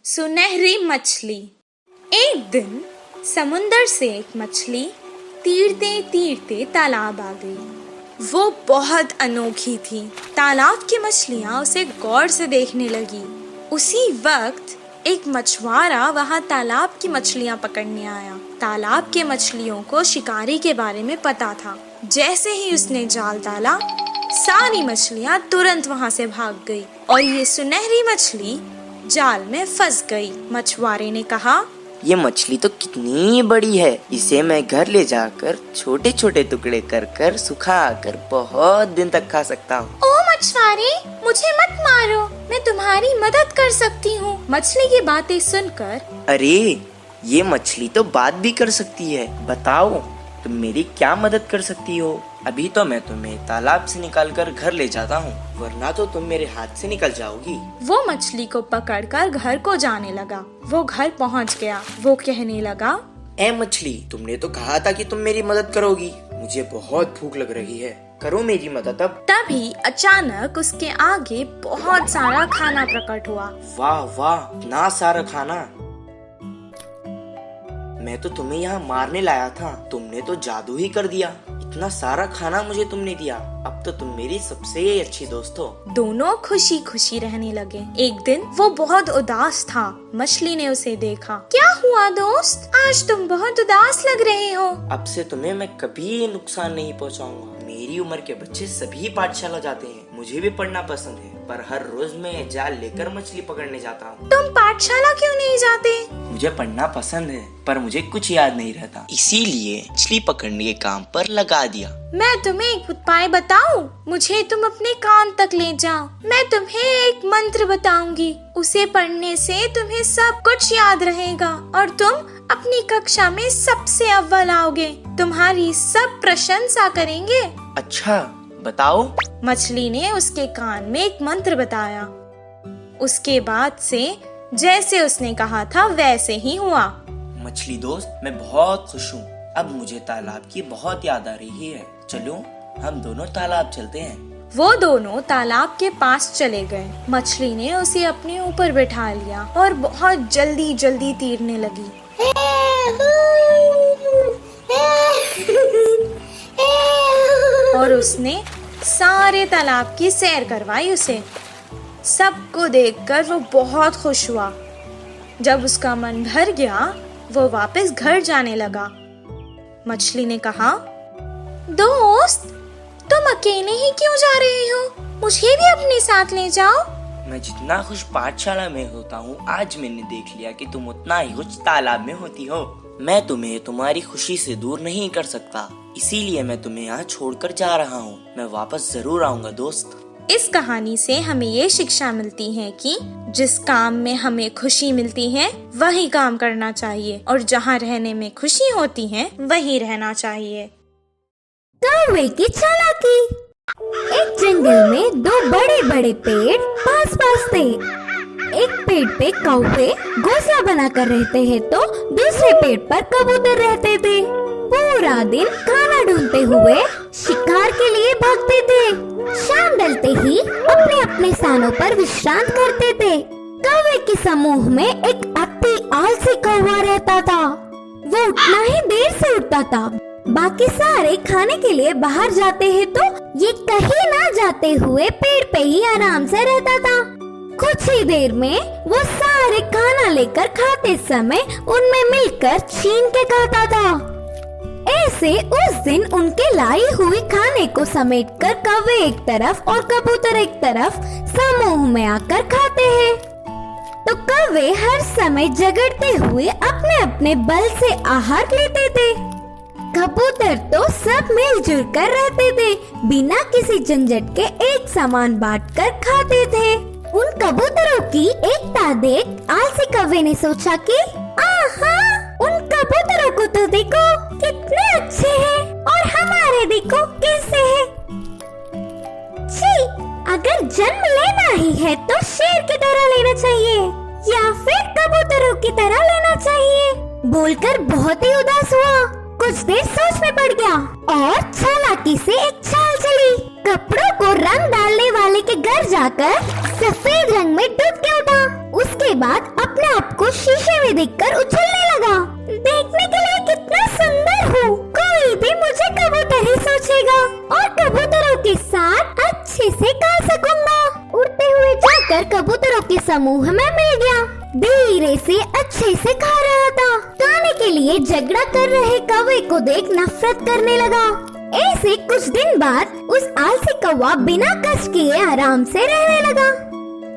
सुनहरी मछली। एक दिन समुंदर से एक मछली तीरते तीरते तालाब आ गई। वो बहुत अनोखी थी। तालाब की मछलियाँ उसे गौर से देखने लगी। उसी वक्त एक मछुआरा वहाँ तालाब की मछलियाँ पकड़ने आया। तालाब के मछलियों को शिकारी के बारे में पता था। जैसे ही उसने जाल डाला, सारी मछलियाँ तुरंत वहाँ से भाग गई और ये सुनहरी मछली जाल में फंस गई। मछुआरे ने कहा, ये मछली तो कितनी बड़ी है, इसे मैं घर ले जाकर छोटे छोटे टुकड़े कर कर सुखा कर बहुत दिन तक खा सकता हूँ। ओ मछुआरे, मुझे मत मारो, मैं तुम्हारी मदद कर सकती हूँ। मछली की बातें सुनकर, अरे ये मछली तो बात भी कर सकती है, बताओ तुम मेरी क्या मदद कर सकती हो? अभी तो मैं तुम्हें तालाब से निकालकर घर ले जाता हूँ, वरना तो तुम मेरे हाथ से निकल जाओगी। वो मछली को पकड़कर घर को जाने लगा। वो घर पहुँच गया। वो कहने लगा, ए मछली, तुमने तो कहा था कि तुम मेरी मदद करोगी। मुझे बहुत भूख लग रही है, करो मेरी मदद अब। तभी अचानक उसके आगे बहुत सारा खाना प्रकट हुआ। वाह वाह, इतना सारा खाना! मैं तो तुम्हें यहाँ मारने लाया था, तुमने तो जादू ही कर दिया। इतना सारा खाना मुझे तुमने दिया, अब तो तुम मेरी सबसे अच्छी दोस्त हो। दोनों खुशी खुशी रहने लगे। एक दिन वो बहुत उदास था। मछली ने उसे देखा। क्या हुआ दोस्त, आज तुम बहुत उदास लग रहे हो। अब से तुम्हें मैं कभी नुकसान नहीं पहुँचाऊंगा। मेरी उम्र के बच्चे सभी पाठशाला जाते हैं, मुझे भी पढ़ना पसंद है, पर हर रोज मैं जाल लेकर मछली पकड़ने जाता हूँ। तुम पाठशाला क्यों नहीं जाते? मुझे पढ़ना पसंद है, पर मुझे कुछ याद नहीं रहता, इसीलिए मछली पकड़ने के काम पर लगा दिया। मैं तुम्हें एक उपाय बताऊं? मुझे तुम अपने कान तक ले जाओ। मैं तुम्हें एक मंत्र बताऊंगी, उसे पढ़ने से तुम्हें सब कुछ याद रहेगा और तुम अपनी कक्षा में सबसे अव्वल आओगे। तुम्हारी सब प्रशंसा करेंगे। अच्छा, बताओ। मछली ने उसके कान में एक मंत्र बताया। उसके बाद से जैसे उसने कहा था वैसे ही हुआ। मछली दोस्त, मैं बहुत खुश हूँ। अब मुझे तालाब की बहुत याद आ रही है। चलो हम दोनों तालाब चलते हैं। वो दोनों तालाब के पास चले गए। मछली ने उसे अपने ऊपर बैठा लिया और बहुत जल्दी जल्दी तैरने लगी। और उसने सारे तालाब की सैर करवाई उसे। सबको देखकर वो बहुत खुश हुआ। जब उसका मन भर गया, वो वापस घर जाने लगा। मछली ने कहा, दोस्त, तुम अकेले ही क्यों जा रहे हो? मुझे भी अपने साथ ले जाओ। मैं जितना खुश पाठशाला में होता हूँ, आज मैंने देख लिया कि तुम उतना ही खुश तालाब में होती हो। मैं तुम्हें तुम्हारी खुशी से दूर नहीं कर सकता, इसीलिए मैं तुम्हें यहाँ छोड़कर जा रहा हूँ। मैं वापस जरूर आऊँगा दोस्त। इस कहानी से हमें ये शिक्षा मिलती है कि जिस काम में हमें खुशी मिलती है वही काम करना चाहिए और जहाँ रहने में खुशी होती है वही रहना चाहिए। कौवे की चालाकी। एक जंगल में दो बड़े बड़े पेड़ पास पास थे। एक पेड़ पे कौवे घोंसला बनाकर रहते हैं तो दूसरे पेड़ पर कबूतर रहते थे। पूरा दिन खाना ढूंढते हुए शिकार के लिए भागते थे। शाम ढलते ही अपने अपने स्थानों पर विश्राम करते थे। कौवे के समूह में एक अति आलसी कौवा रहता था। वो उठना ही देर से उठता था। बाकी सारे खाने के लिए बाहर जाते हैं तो ये कहीं ना जाते हुए पेड़ पे ही आराम से रहता था। कुछ ही देर में वो सारे खाना लेकर खाते समय उनमें मिलकर छीन के खाता था। ऐसे उस दिन उनके लाई हुई खाने को समेटकर कौवे एक तरफ और कबूतर एक तरफ समूह में आकर खाते हैं। तो कौवे हर समय झगड़ते हुए अपने अपने बल से आहार लेते थे। कबूतर तो सब मिलजुल कर रहते थे, बिना किसी झंझट के एक सामान बांटकर खाते थे। उन कबूतरों की एकता देख आलसी कौवे ने सोचा कि आहा, उन कबूतरों को तो देखो कितने अच्छे हैं और हमारे देखो कैसे हैं। छी, अगर जन्म लेना ही है तो शेर की तरह लेना चाहिए या फिर कबूतरों की तरह लेना चाहिए। बोलकर बहुत ही उदास हुआ। कुछ देर सोच में पड़ गया और चालाकी से एक चाल चली। कपड़ों को रंग डालने वाले के घर जाकर सफेद रंग में डूब के उठा। उसके बाद अपने आप को शीशे में देखकर उछलने लगा। देखने के लिए कितना सुंदर हूँ, कोई भी मुझे कबूतर ही सोचेगा और कबूतरों के साथ अच्छे से गा सकूंगा। उड़ते हुए जाकर कबूतरों के समूह में मिल गया। धीरे से अच्छे से खा रहा था। खाने के लिए झगड़ा कर रहे कौवे को देख नफरत करने लगा। ऐसे कुछ दिन बाद उस आलसी कौवा बिना कष्ट किए आराम से रहने लगा।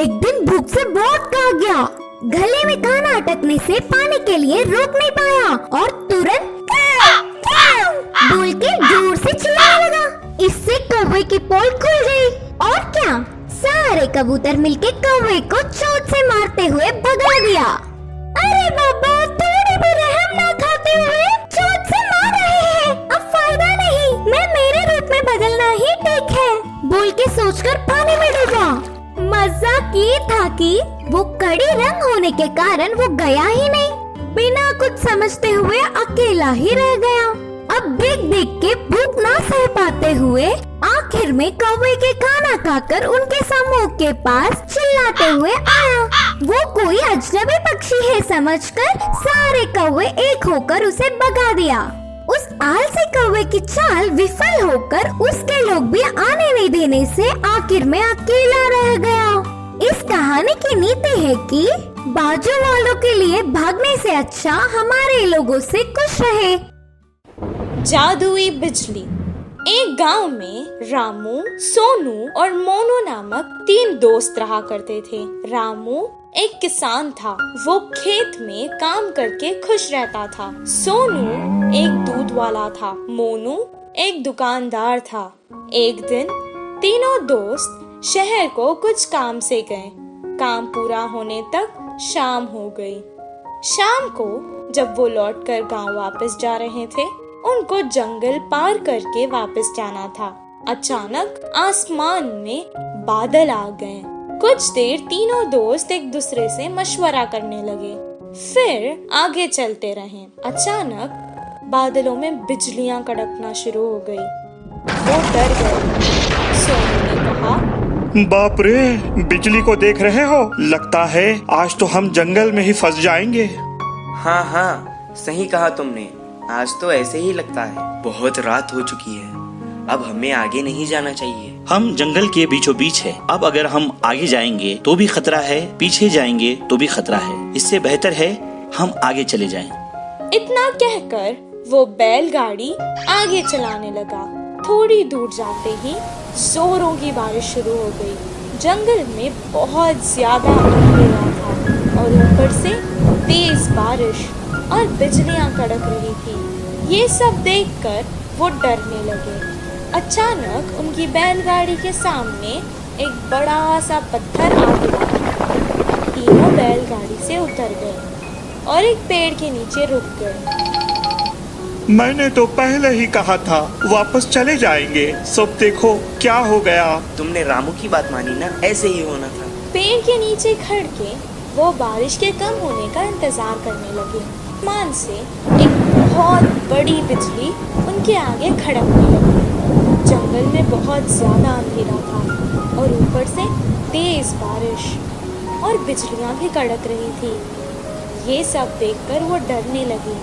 एक दिन भूख से बहुत खा गया। गले में खाना अटकने से पानी के लिए रोक नहीं पाया और तुरंत बोल के जोर से चिल्लाने लगा। इससे कौवे की पोल खुल गई और क्या, सारे कबूतर मिलके कौवे को चोट से मारते हुए भगा दिया। अरे बाबा, थोड़ी भी रहम ना खाते हुए चोट से मार रहे हैं। अब फायदा नहीं, मैं मेरे रूप में बदलना ही ठीक है, बोल के सोचकर पानी में डूबा। मजाक ये था कि वो कड़ी रंग होने के कारण वो गया ही नहीं। बिना कुछ समझते हुए अकेला ही रह गया। अब देख देख के भूख ना सह पाते हुए आखिर में कौवे के खाना खाकर उनके समूह के पास चिल्लाते हुए आया। वो कोई अजनबी पक्षी है समझकर सारे कौवे एक होकर उसे भगा दिया। उस आलसी कौवे की चाल विफल होकर उसके लोग भी आने नहीं देने से आखिर में अकेला रह गया। इस कहानी की नीति है कि बाजू वालों के लिए भागने से अच्छा हमारे लोगों से खुश रहे। जादुई बिजली। एक गांव में रामू, सोनू और मोनू नामक 3 दोस्त रहा करते थे। रामू एक किसान था। वो खेत में काम करके खुश रहता था। सोनू एक दूध वाला था। मोनू एक दुकानदार था। एक दिन तीनों दोस्त शहर को कुछ काम से गए। काम पूरा होने तक शाम हो गई। शाम को जब वो लौटकर गांव वापस जा रहे थे, उनको जंगल पार करके वापस जाना था। अचानक आसमान में बादल आ गए। कुछ देर तीनों दोस्त एक दूसरे से मशवरा करने लगे, फिर आगे चलते रहे। अचानक बादलों में बिजलियां कड़कना शुरू हो गई। वो डर गए। सोनू ने कहा, बाप रे, बिजली को देख रहे हो? लगता है आज तो हम जंगल में ही फंस जाएंगे। हाँ हाँ, सही कहा तुमने। आज तो ऐसे ही लगता है। बहुत रात हो चुकी है, अब हमें आगे नहीं जाना चाहिए। हम जंगल के बीचों बीच है। अब अगर हम आगे जाएंगे तो भी खतरा है, पीछे जाएंगे तो भी खतरा है। इससे बेहतर है हम आगे चले जाएं। इतना कहकर वो बैलगाड़ी आगे चलाने लगा। थोड़ी दूर जाते ही जोरों की बारिश शुरू हो गई। जंगल में बहुत ज्यादा अंधेरा था और ऊपर से तेज बारिश और बिजलियां कड़क रही थी। ये सब देखकर वो डरने लगे। अचानक उनकी बैलगाड़ी के सामने एक बड़ा सा पत्थर आ गिरा। तीनों बैलगाड़ी से उतर गए और एक पेड़ के नीचे रुक गए। मैंने तो पहले ही कहा था वापस चले जाएंगे, सब देखो क्या हो गया। तुमने रामू की बात मानी ना, ऐसे ही होना था। पेड़ के नीचे खड़ के वो बारिश के कम होने का इंतजार करने लगे। आसमान से एक बहुत बड़ी बिजली उनके आगे खड़कने लगी। जंगल में बहुत ज्यादा अंधेरा था और ऊपर से तेज बारिश और बिजलियां भी कड़क रही थी। ये सब देखकर वो डरने लगे।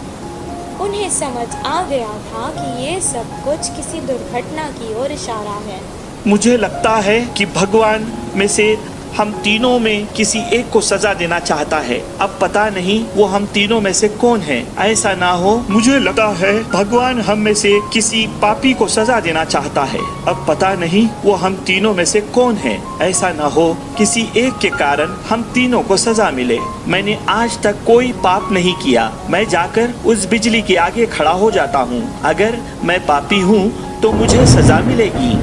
उन्हें समझ आ गया था कि ये सब कुछ किसी दुर्घटना की ओर इशारा है। मुझे लगता है कि भगवान में से हम तीनों में किसी एक को सजा देना चाहता है। अब पता नहीं वो हम तीनों में से कौन है। ऐसा ना हो, मुझे लगता है भगवान हम में से किसी पापी को सजा देना चाहता है। अब पता नहीं वो हम तीनों में से कौन है। ऐसा ना हो किसी एक के कारण हम तीनों को सजा मिले। मैंने आज तक कोई पाप नहीं किया। मैं जाकर उस बिजली के आगे खड़ा हो जाता हूँ। अगर मैं पापी हूँ तो मुझे सजा मिलेगी।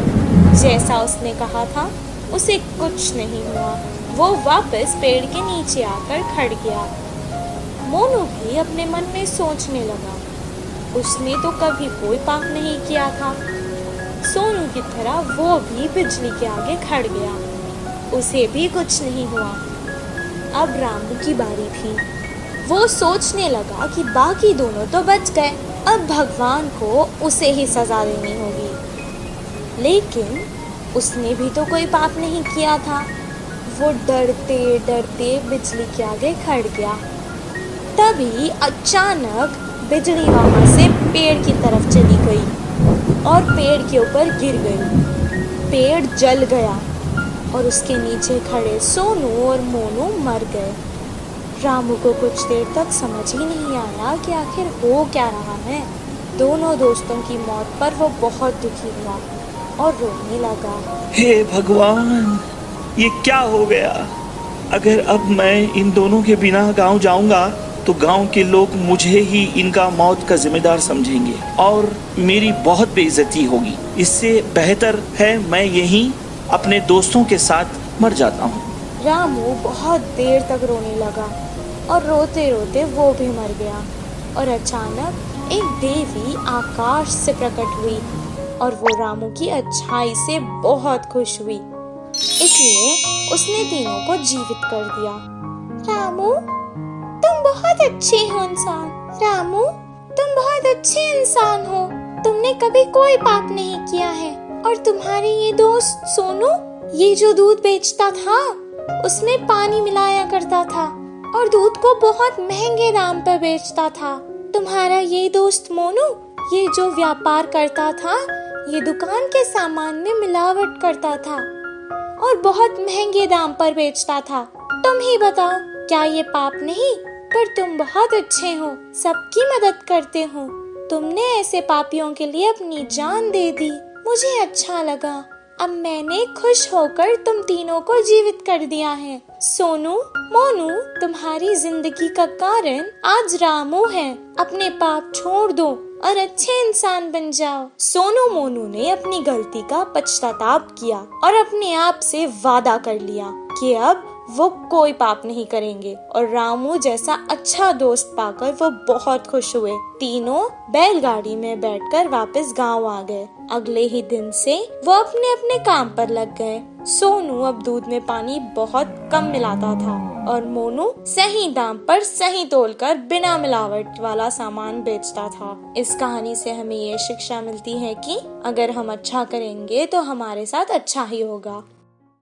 जैसा उसने कहा था उसे कुछ नहीं हुआ। वो वापस पेड़ के नीचे आकर खड़ गया। मोनू भी अपने मन में सोचने लगा, उसने तो कभी कोई पाप नहीं किया था। सोनू की तरह वो भी बिजली के आगे खड़ गया, उसे भी कुछ नहीं हुआ। अब रामू की बारी थी। वो सोचने लगा कि बाकी दोनों तो बच गए, अब भगवान को उसे ही सजा देनी होगी। लेकिन उसने भी तो कोई पाप नहीं किया था। वो डरते डरते बिजली के आगे खड़ गया। तभी अचानक बिजली वहां से पेड़ की तरफ चली गई और पेड़ के ऊपर गिर गई। पेड़ जल गया और उसके नीचे खड़े सोनू और मोनू मर गए। रामू को कुछ देर तक समझ ही नहीं आया कि आखिर हो क्या रहा है। दोनों दोस्तों की मौत पर वो बहुत दुखी हुआ और रोने लगा। हे भगवान, ये क्या हो गया? अगर अब मैं इन दोनों के बिना गांव जाऊंगा तो गांव के लोग मुझे ही इनका मौत का जिम्मेदार समझेंगे और मेरी बहुत बेइज्जती होगी। इससे बेहतर है मैं यहीं अपने दोस्तों के साथ मर जाता हूँ। रामू बहुत देर तक रोने लगा और रोते रोते वो भी मर गया। और अचानक एक देवी आकाश से प्रकट हुई और वो रामू की अच्छाई से बहुत खुश हुई, इसलिए उसने तीनों को जीवित कर दिया। रामू, तुम बहुत अच्छे हो इंसान। रामू, तुम बहुत अच्छे इंसान हो। तुमने कभी कोई पाप नहीं किया है। और तुम्हारे ये दोस्त सोनू, ये जो दूध बेचता था उसमें पानी मिलाया करता था और दूध को बहुत महंगे दाम पर बेचता था। तुम्हारा ये दोस्त मोनू, ये जो व्यापार करता था, ये दुकान के सामान में मिलावट करता था और बहुत महंगे दाम पर बेचता था। तुम ही बताओ, क्या ये पाप नहीं? पर तुम बहुत अच्छे हो, सबकी मदद करते हो। तुमने ऐसे पापियों के लिए अपनी जान दे दी। मुझे अच्छा लगा। अब मैंने खुश होकर तुम तीनों को जीवित कर दिया है। सोनू, मोनू, तुम्हारी जिंदगी का कारण आज रामू है। अपने पाप छोड़ दो और अच्छे इंसान बन जाओ। सोनू मोनू ने अपनी गलती का पश्चाताप किया और अपने आप से वादा कर लिया कि अब वो कोई पाप नहीं करेंगे। और रामू जैसा अच्छा दोस्त पाकर वो बहुत खुश हुए। तीनों बैलगाड़ी में बैठकर वापस गांव आ गए। अगले ही दिन से वो अपने अपने काम पर लग गए। सोनू अब दूध में पानी बहुत कम मिलाता था और मोनू सही दाम पर सही तोलकर बिना मिलावट वाला सामान बेचता था। इस कहानी से हमें ये शिक्षा मिलती है कि अगर हम अच्छा करेंगे तो हमारे साथ अच्छा ही होगा।